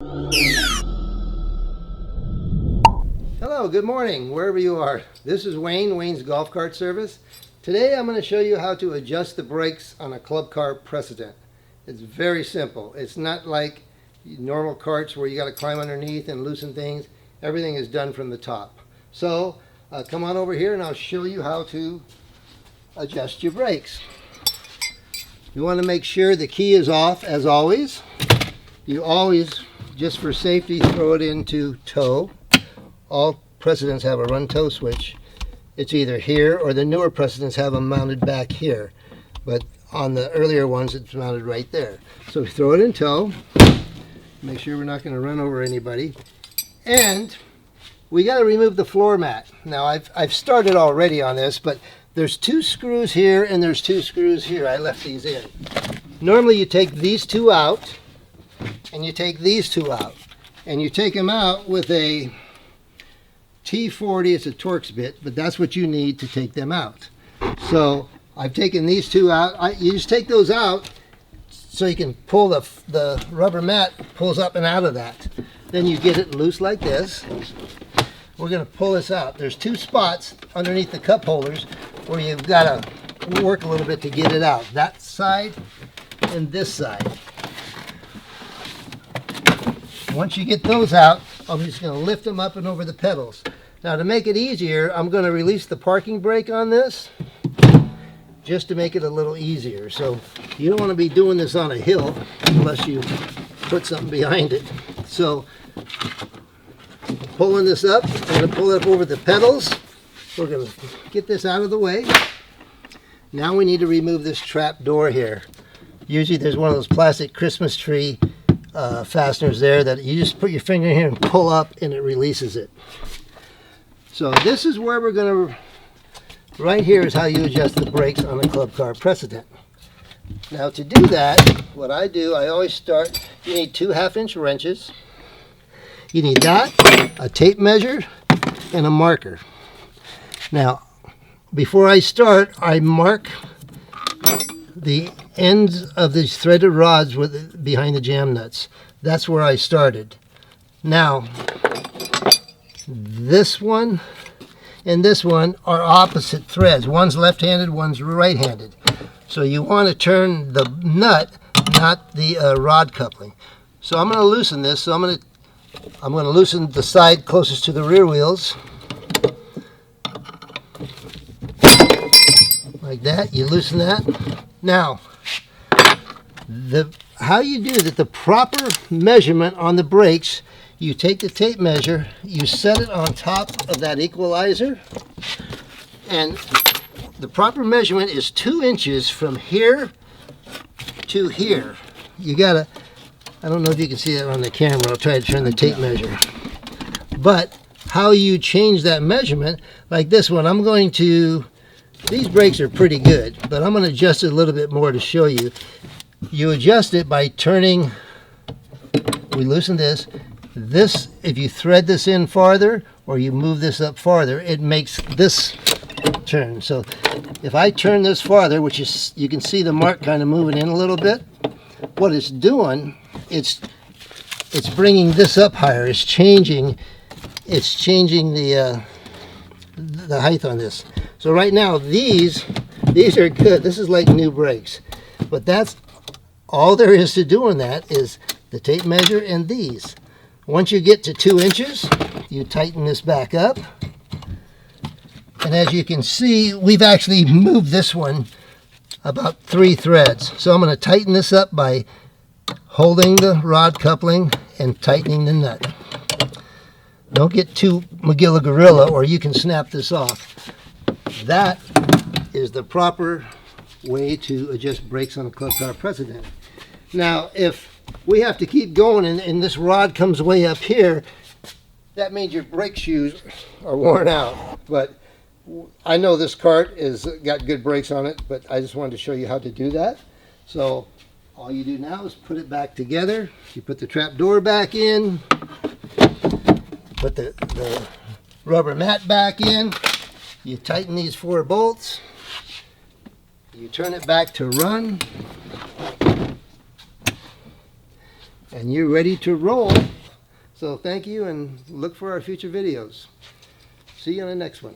Hello, good morning, wherever you are. This is Wayne's Golf Cart Service. Today I'm going to show you how to adjust the brakes on a club cart precedent. It's very simple. It's not like normal carts where you got to climb underneath and loosen things. Everything is done from the top. So come on over here and I'll show you how to adjust your brakes. You want to make sure the key is off as always. You always, just for safety, throw it into tow. All precedents have a run tow switch. It's either here or the newer precedents have them mounted back here. But on the earlier ones it's mounted right there. So we throw it in tow. Make sure we're not going to run over anybody. And we got to remove the floor mat. Now I've started already on this, but there's 2 screws here and there's 2 screws here. I left these in. Normally you take these 2 out and you take these 2 out. And you take them out with a T40, it's a Torx bit, but that's what you need to take them out. So I've taken these 2 out. You just take those out so you can pull the rubber mat pulls up and out of that. Then you get it loose like this. We're going to pull this out. There's 2 spots underneath the cup holders where you've got to work a little bit to get it out. That side and this side. Once you get those out, I'm just going to lift them up and over the pedals. Now to make it easier, I'm going to release the parking brake on this just to make it a little easier. So you don't want to be doing this on a hill unless you put something behind it. So pulling this up, I'm going to pull it up over the pedals. We're going to get this out of the way. Now we need to remove this trap door here. Usually there's one of those plastic Christmas tree fasteners there that you just put your finger in here and pull up and it releases it. So this is where we're going to, right here is how you adjust the brakes on a club car precedent. Now to do that, what I do, I always start, you need 2 half-inch wrenches. You need that, a tape measure, and a marker. Now, before I start, I mark the ends of these threaded rods behind the jam nuts. That's where I started. Now, this one and this one are opposite threads. One's left-handed, one's right-handed. So you want to turn the nut, not the rod coupling. So I'm going to loosen this. So I'm going to loosen the side closest to the rear wheels. Like that. You loosen that. Now, how you do that, the proper measurement on the brakes, you take the tape measure, you set it on top of that equalizer, and the proper measurement is 2 inches from here to here. You gotta, I don't know if you can see that on the camera, I'll try to turn the tape measure. But how you change that measurement, like this one, I'm going to, these brakes are pretty good, but I'm going to adjust it a little bit more to show you. You adjust it by turning, we loosen this. This, if you thread this in farther or you move this up farther, it makes this turn. So if I turn this farther, which is, you can see the mark kind of moving in a little bit, what it's doing, it's bringing this up higher. It's changing the height on this. So right now these are good. This is like new brakes, but that's all there is to doing that is the tape measure and these. Once you get to 2 inches, you tighten this back up. And as you can see, we've actually moved this one about 3 threads. So I'm going to tighten this up by holding the rod coupling and tightening the nut. Don't get too Magilla Gorilla or you can snap this off. That is the proper way to adjust brakes on a club car precedent. Now, if we have to keep going and this rod comes way up here, that means your brake shoes are worn out. But I know this cart is got good brakes on it, but I just wanted to show you how to do that. So all you do now is put it back together. You put the trap door back in, put the rubber mat back in, you tighten these 4 bolts, you turn it back to run, and you're ready to roll. So thank you, and look for our future videos. See you on the next one.